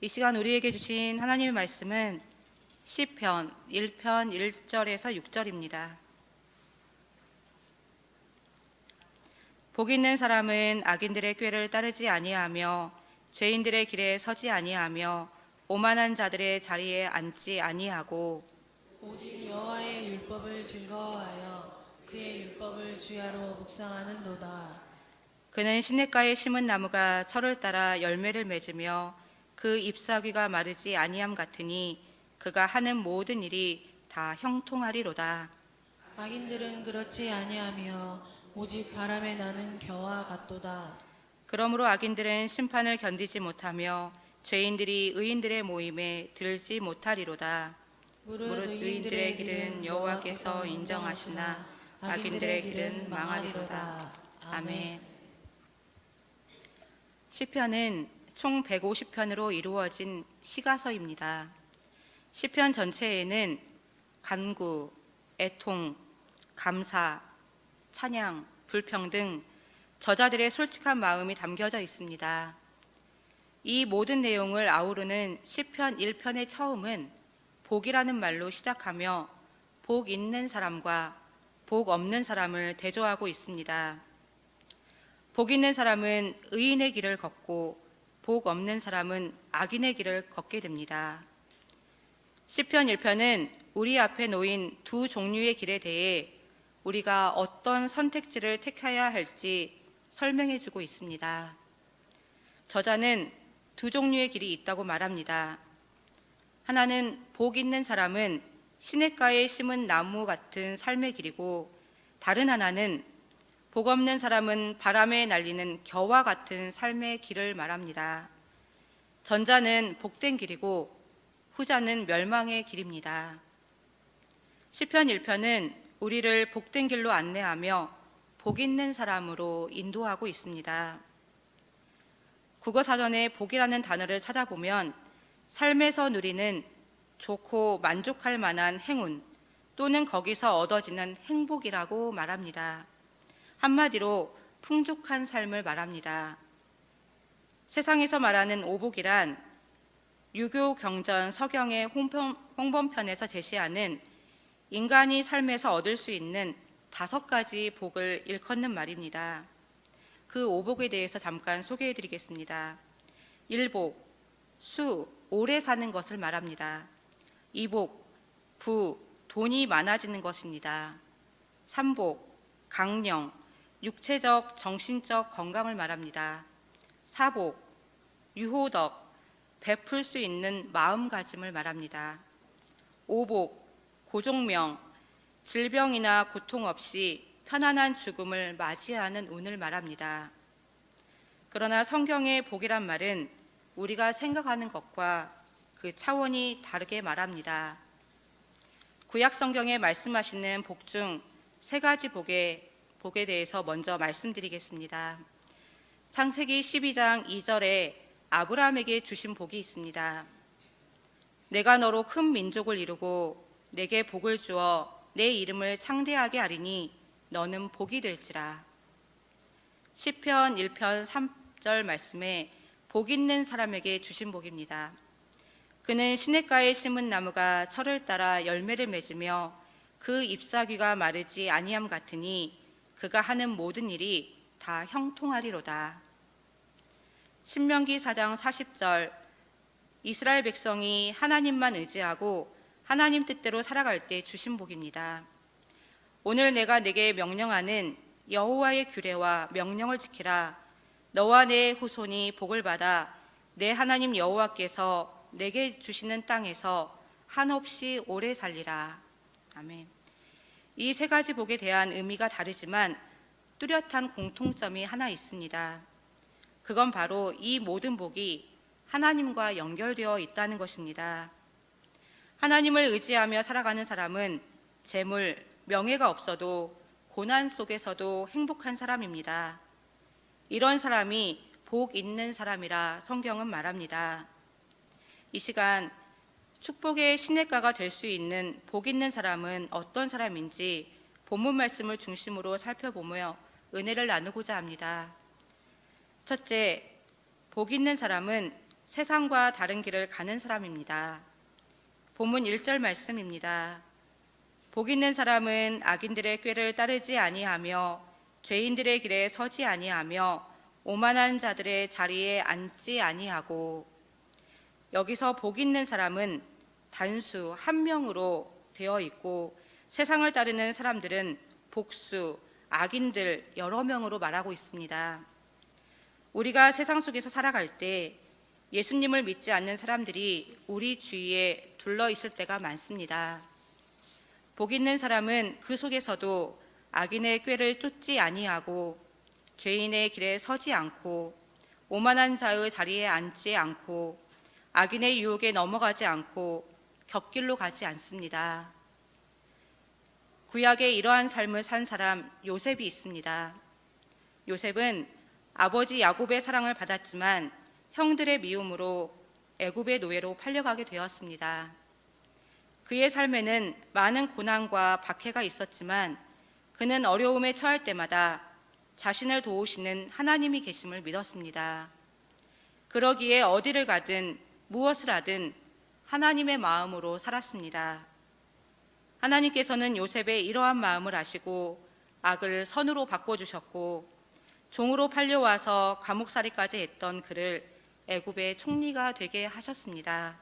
이 시간 우리에게 주신 하나님의 말씀은 시편 1편 1절에서 6절입니다. 복 있는 사람은 악인들의 꾀를 따르지 아니하며 죄인들의 길에 서지 아니하며 오만한 자들의 자리에 앉지 아니하고 오직 여호와의 율법을 즐거워하여 그의 율법을 주야로 묵상하는도다. 그는 시냇가에 심은 나무가 철을 따라 열매를 맺으며 그 잎사귀가 마르지 아니함 같으니 그가 하는 모든 일이 다 형통하리로다. 악인들은 그렇지 아니하며 오직 바람에 나는 겨와 같도다. 그러므로 악인들은 심판을 견디지 못하며 죄인들이 의인들의 모임에 들지 못하리로다. 무릇 의인들의 길은 여호와께서 인정하시나 악인들의 길은 망하리로다. 아멘. 시편은 총 150편으로 이루어진 시가서입니다. 시편 전체에는 간구, 애통, 감사, 찬양, 불평 등 저자들의 솔직한 마음이 담겨져 있습니다. 이 모든 내용을 아우르는 시편 1편의 처음은 복이라는 말로 시작하며 복 있는 사람과 복 없는 사람을 대조하고 있습니다. 복 있는 사람은 의인의 길을 걷고 복 없는 사람은 악인의 길을 걷게 됩니다. 시편 1편은 우리 앞에 놓인 두 종류의 길에 대해 우리가 어떤 선택지를 택해야 할지 설명해 주고 있습니다. 저자는 두 종류의 길이 있다고 말합니다. 하나는 복 있는 사람은 시냇가에 심은 나무 같은 삶의 길이고, 다른 하나는 복 없는 사람은 바람에 날리는 겨와 같은 삶의 길을 말합니다. 전자는 복된 길이고 후자는 멸망의 길입니다. 시편 1편은 우리를 복된 길로 안내하며 복 있는 사람으로 인도하고 있습니다. 국어사전에 복이라는 단어를 찾아보면 삶에서 누리는 좋고 만족할 만한 행운 또는 거기서 얻어지는 행복이라고 말합니다. 한마디로 풍족한 삶을 말합니다. 세상에서 말하는 오복이란 유교 경전 서경의 홍범편에서 제시하는 인간이 삶에서 얻을 수 있는 5가지 복을 일컫는 말입니다. 그 오복에 대해서 잠깐 소개해 드리겠습니다. 1복, 수, 오래 사는 것을 말합니다. 2복, 부, 돈이 많아지는 것입니다. 3복, 강령, 육체적, 정신적 건강을 말합니다. 4복, 유호덕, 베풀 수 있는 마음가짐을 말합니다. 5복, 고종명, 질병이나 고통 없이 편안한 죽음을 맞이하는 운을 말합니다. 그러나 성경의 복이란 말은 우리가 생각하는 것과 그 차원이 다르게 말합니다. 구약 성경에 말씀하시는 복 중 3가지 복에 대해서 먼저 말씀드리겠습니다. 창세기 12장 2절에 아브라함에게 주신 복이 있습니다. 내가 너로 큰 민족을 이루고 내게 복을 주어 내 이름을 창대하게 하리니 너는 복이 될지라. 시편 1편 3절 말씀에 복 있는 사람에게 주신 복입니다. 그는 시냇가에 심은 나무가 철을 따라 열매를 맺으며 그 잎사귀가 마르지 아니함 같으니 그가 하는 모든 일이 다 형통하리로다. 신명기 4장 40절, 이스라엘 백성이 하나님만 의지하고 하나님 뜻대로 살아갈 때 주신 복입니다. 오늘 내가 내게 명령하는 여호와의 규례와 명령을 지키라. 너와 내 후손이 복을 받아 내 하나님 여호와께서 내게 주시는 땅에서 한없이 오래 살리라. 아멘. 이 3가지 복에 대한 의미가 다르지만 뚜렷한 공통점이 하나 있습니다. 그건 바로 이 모든 복이 하나님과 연결되어 있다는 것입니다. 하나님을 의지하며 살아가는 사람은 재물, 명예가 없어도 고난 속에서도 행복한 사람입니다. 이런 사람이 복 있는 사람이라 성경은 말합니다. 이 시간 축복의 시냇가가 될 수 있는 복 있는 사람은 어떤 사람인지 본문 말씀을 중심으로 살펴보며 은혜를 나누고자 합니다. 첫째, 복 있는 사람은 세상과 다른 길을 가는 사람입니다. 본문 1절 말씀입니다. 복 있는 사람은 악인들의 꾀를 따르지 아니하며 죄인들의 길에 서지 아니하며 오만한 자들의 자리에 앉지 아니하고. 여기서 복 있는 사람은 단수 한 명으로 되어 있고 세상을 따르는 사람들은 복수, 악인들 여러 명으로 말하고 있습니다. 우리가 세상 속에서 살아갈 때 예수님을 믿지 않는 사람들이 우리 주위에 둘러 있을 때가 많습니다. 복 있는 사람은 그 속에서도 악인의 꾀를 쫓지 아니하고 죄인의 길에 서지 않고 오만한 자의 자리에 앉지 않고 악인의 유혹에 넘어가지 않고 곁길로 가지 않습니다. 구약에 이러한 삶을 산 사람 요셉이 있습니다. 요셉은 아버지 야곱의 사랑을 받았지만 형들의 미움으로 애굽의 노예로 팔려가게 되었습니다. 그의 삶에는 많은 고난과 박해가 있었지만 그는 어려움에 처할 때마다 자신을 도우시는 하나님이 계심을 믿었습니다. 그러기에 어디를 가든 무엇을 하든 하나님의 마음으로 살았습니다. 하나님께서는 요셉의 이러한 마음을 아시고 악을 선으로 바꿔주셨고 종으로 팔려와서 감옥살이까지 했던 그를 애굽의 총리가 되게 하셨습니다.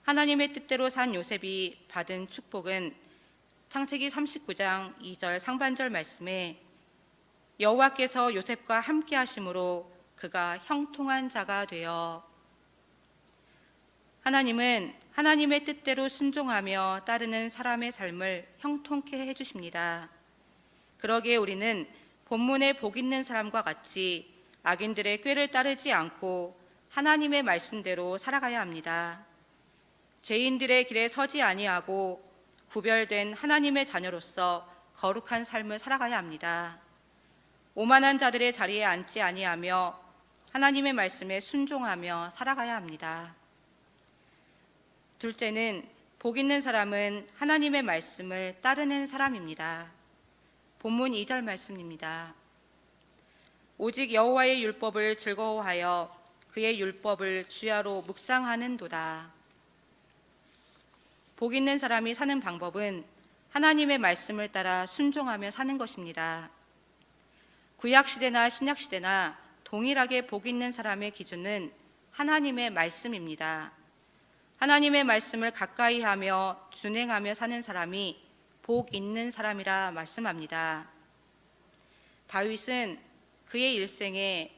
하나님의 뜻대로 산 요셉이 받은 축복은 창세기 39장 2절 상반절 말씀에 여호와께서 요셉과 함께 하심으로 그가 형통한 자가 되어. 하나님은 하나님의 뜻대로 순종하며 따르는 사람의 삶을 형통케 해주십니다. 그러기에 우리는 본문에 복 있는 사람과 같이 악인들의 꾀를 따르지 않고 하나님의 말씀대로 살아가야 합니다. 죄인들의 길에 서지 아니하고 구별된 하나님의 자녀로서 거룩한 삶을 살아가야 합니다. 오만한 자들의 자리에 앉지 아니하며 하나님의 말씀에 순종하며 살아가야 합니다. 둘째는 복 있는 사람은 하나님의 말씀을 따르는 사람입니다. 본문 2절 말씀입니다. 오직 여호와의 율법을 즐거워하여 그의 율법을 주야로 묵상하는도다. 복 있는 사람이 사는 방법은 하나님의 말씀을 따라 순종하며 사는 것입니다. 구약시대나 신약시대나 동일하게 복 있는 사람의 기준은 하나님의 말씀입니다. 하나님의 말씀을 가까이 하며 준행하며 사는 사람이 복 있는 사람이라 말씀합니다. 다윗은 그의 일생에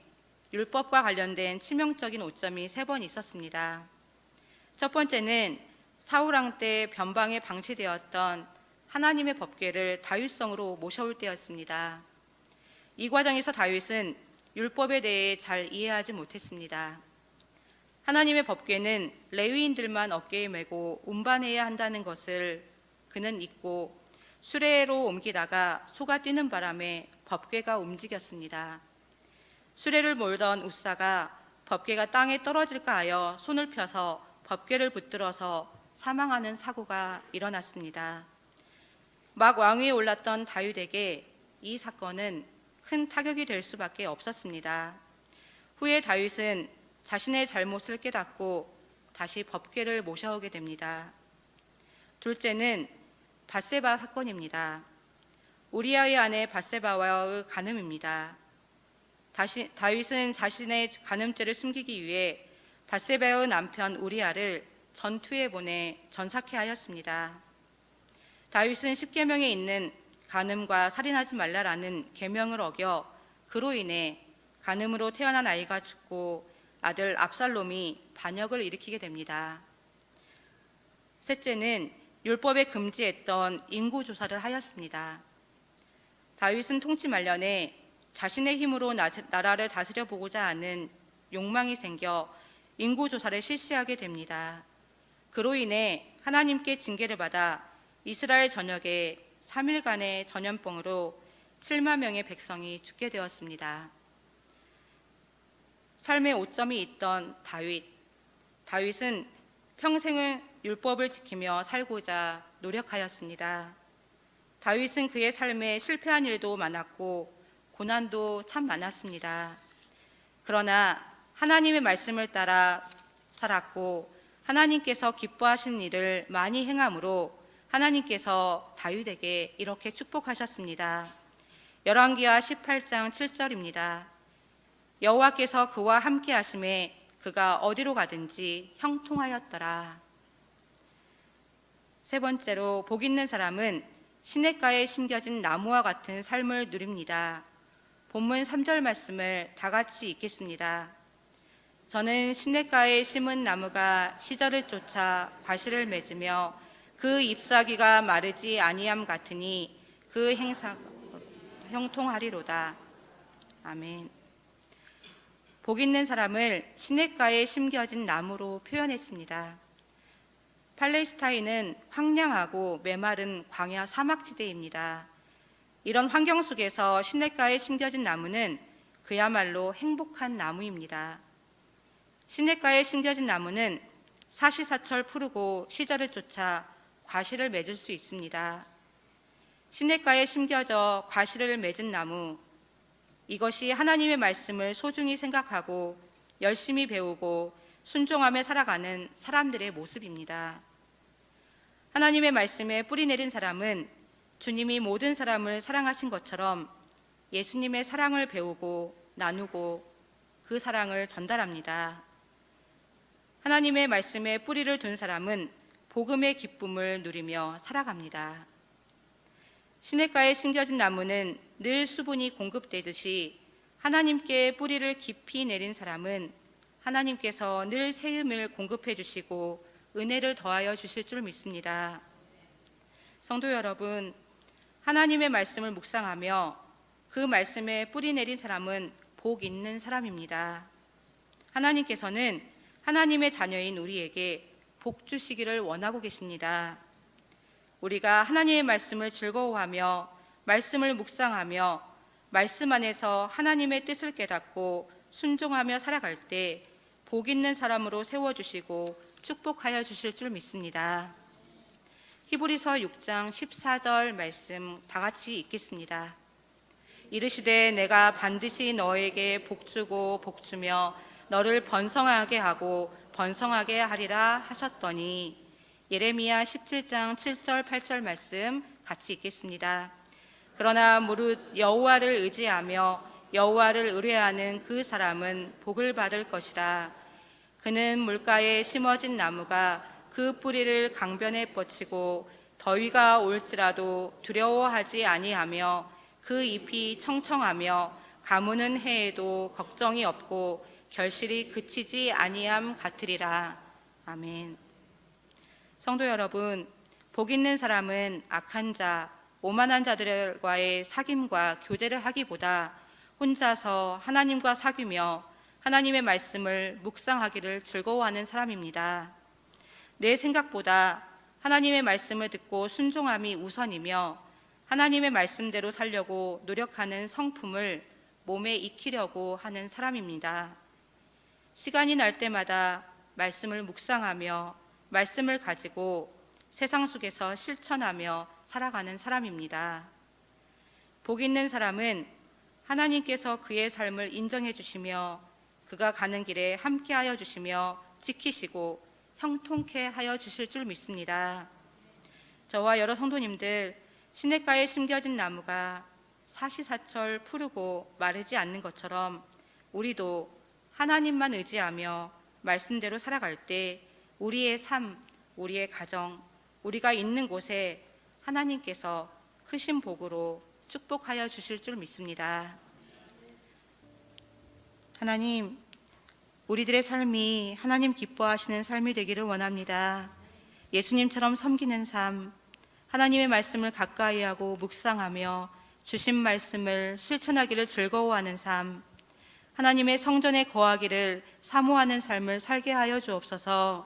율법과 관련된 치명적인 오점이 3번 있었습니다. 첫 번째는 사울왕 때 변방에 방치되었던 하나님의 법궤를 다윗성으로 모셔올 때였습니다. 이 과정에서 다윗은 율법에 대해 잘 이해하지 못했습니다. 하나님의 법궤는 레위인들만 어깨에 메고 운반해야 한다는 것을 그는 잊고 수레로 옮기다가 소가 뛰는 바람에 법궤가 움직였습니다. 수레를 몰던 우사가 법궤가 땅에 떨어질까 하여 손을 펴서 법궤를 붙들어서 사망하는 사고가 일어났습니다. 막 왕위에 올랐던 다윗에게 이 사건은 큰 타격이 될 수밖에 없었습니다. 후에 다윗은 자신의 잘못을 깨닫고 다시 법궤를 모셔오게 됩니다. 둘째는 밧세바 사건입니다. 우리아의 아내 밧세바와의 간음입니다. 다윗은 자신의 간음죄를 숨기기 위해 밧세바의 남편 우리아를 전투에 보내 전사케 하였습니다. 다윗은 10계명에 있는 간음과 살인하지 말라라는 계명을 어겨 그로 인해 간음으로 태어난 아이가 죽고 아들 압살롬이 반역을 일으키게 됩니다. 셋째는 율법에 금지했던 인구조사를 하였습니다. 다윗은 통치 말년에 자신의 힘으로 나라를 다스려 보고자 하는 욕망이 생겨 인구조사를 실시하게 됩니다. 그로 인해 하나님께 징계를 받아 이스라엘 전역에 3일간의 전염병으로 7만 명의 백성이 죽게 되었습니다. 삶의 오점이 있던 다윗은 평생을 율법을 지키며 살고자 노력하였습니다. 다윗은 그의 삶에 실패한 일도 많았고 고난도 참 많았습니다. 그러나 하나님의 말씀을 따라 살았고 하나님께서 기뻐하시는 일을 많이 행함으로 하나님께서 다윗에게 이렇게 축복하셨습니다. 열왕기하 18장 7절입니다. 여호와께서 그와 함께 하심에 그가 어디로 가든지 형통하였더라. 세 번째로, 복 있는 사람은 시냇가에 심겨진 나무와 같은 삶을 누립니다. 본문 3절 말씀을 다 같이 읽겠습니다. 저는 시냇가에 심은 나무가 시절을 쫓아 과실을 맺으며 그 잎사귀가 마르지 아니함 같으니 그 행사 형통하리로다. 아멘. 복 있는 사람을 시냇가에 심겨진 나무로 표현했습니다. 팔레스타인은 황량하고 메마른 광야 사막지대입니다. 이런 환경 속에서 시냇가에 심겨진 나무는 그야말로 행복한 나무입니다. 시냇가에 심겨진 나무는 사시사철 푸르고 시절을 쫓아 과실을 맺을 수 있습니다. 시냇가에 심겨져 과실을 맺은 나무, 이것이 하나님의 말씀을 소중히 생각하고 열심히 배우고 순종하며 살아가는 사람들의 모습입니다. 하나님의 말씀에 뿌리 내린 사람은 주님이 모든 사람을 사랑하신 것처럼 예수님의 사랑을 배우고 나누고 그 사랑을 전달합니다. 하나님의 말씀에 뿌리를 둔 사람은 복음의 기쁨을 누리며 살아갑니다. 시냇가에 심겨진 나무는 늘 수분이 공급되듯이 하나님께 뿌리를 깊이 내린 사람은 하나님께서 늘 새음을 공급해 주시고 은혜를 더하여 주실 줄 믿습니다. 성도 여러분, 하나님의 말씀을 묵상하며 그 말씀에 뿌리 내린 사람은 복 있는 사람입니다. 하나님께서는 하나님의 자녀인 우리에게 복 주시기를 원하고 계십니다. 우리가 하나님의 말씀을 즐거워하며 말씀을 묵상하며 말씀 안에서 하나님의 뜻을 깨닫고 순종하며 살아갈 때 복 있는 사람으로 세워주시고 축복하여 주실 줄 믿습니다. 히브리서 6장 14절 말씀 다 같이 읽겠습니다. 이르시되 내가 반드시 너에게 복주고 복주며 너를 번성하게 하고 번성하게 하리라 하셨더니, 예레미야 17장 7절 8절 말씀 같이 읽겠습니다. 그러나 무릇 여호와를 의지하며 여호와를 의뢰하는 그 사람은 복을 받을 것이라. 그는 물가에 심어진 나무가 그 뿌리를 강변에 뻗치고 더위가 올지라도 두려워하지 아니하며 그 잎이 청청하며 가무는 해에도 걱정이 없고 결실이 그치지 아니함 같으리라. 아멘. 성도 여러분, 복 있는 사람은 악한 자, 오만한 자들과의 사귐과 교제를 하기보다 혼자서 하나님과 사귀며 하나님의 말씀을 묵상하기를 즐거워하는 사람입니다. 내 생각보다 하나님의 말씀을 듣고 순종함이 우선이며 하나님의 말씀대로 살려고 노력하는 성품을 몸에 익히려고 하는 사람입니다. 시간이 날 때마다 말씀을 묵상하며 말씀을 가지고 세상 속에서 실천하며 살아가는 사람입니다. 복 있는 사람은 하나님께서 그의 삶을 인정해 주시며 그가 가는 길에 함께하여 주시며 지키시고 형통케 하여 주실 줄 믿습니다. 저와 여러 성도님들, 시냇가에 심겨진 나무가 사시사철 푸르고 마르지 않는 것처럼 우리도 하나님만 의지하며 말씀대로 살아갈 때 우리의 삶, 우리의 가정, 우리가 있는 곳에 하나님께서 크신 복으로 축복하여 주실 줄 믿습니다. 하나님, 우리들의 삶이 하나님 기뻐하시는 삶이 되기를 원합니다. 예수님처럼 섬기는 삶, 하나님의 말씀을 가까이 하고 묵상하며 주신 말씀을 실천하기를 즐거워하는 삶, 하나님의 성전에 거하기를 사모하는 삶을 살게 하여 주옵소서.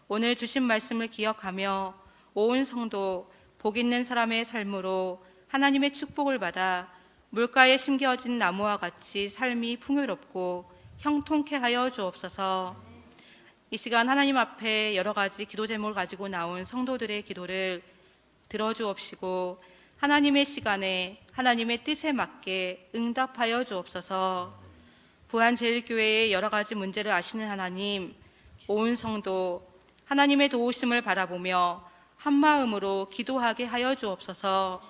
오늘 주신 말씀을 기억하며 온 성도 복 있는 사람의 삶으로 하나님의 축복을 받아 물가에 심겨진 나무와 같이 삶이 풍요롭고 형통케 하여 주옵소서. 이 시간 하나님 앞에 여러 가지 기도 제목을 가지고 나온 성도들의 기도를 들어주옵시고 하나님의 시간에 하나님의 뜻에 맞게 응답하여 주옵소서. 부안제일교회의 여러 가지 문제를 아시는 하나님, 온 성도 하나님의 도우심을 바라보며 한마음으로 기도하게 하여 주옵소서.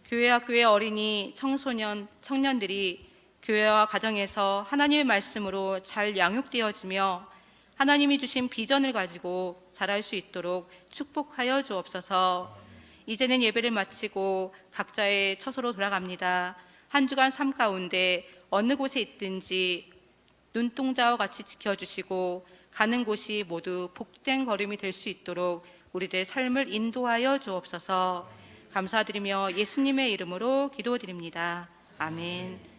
교회 학교의 어린이, 청소년, 청년들이 교회와 가정에서 하나님의 말씀으로 잘 양육되어지며 하나님이 주신 비전을 가지고 자랄 수 있도록 축복하여 주옵소서. 이제는 예배를 마치고 각자의 처소로 돌아갑니다. 한 주간 삶 가운데 어느 곳에 있든지 눈동자와 같이 지켜주시고 가는 곳이 모두 복된 걸음이 될 수 있도록 우리들 삶을 인도하여 주옵소서. 감사드리며 예수님의 이름으로 기도드립니다. 아멘.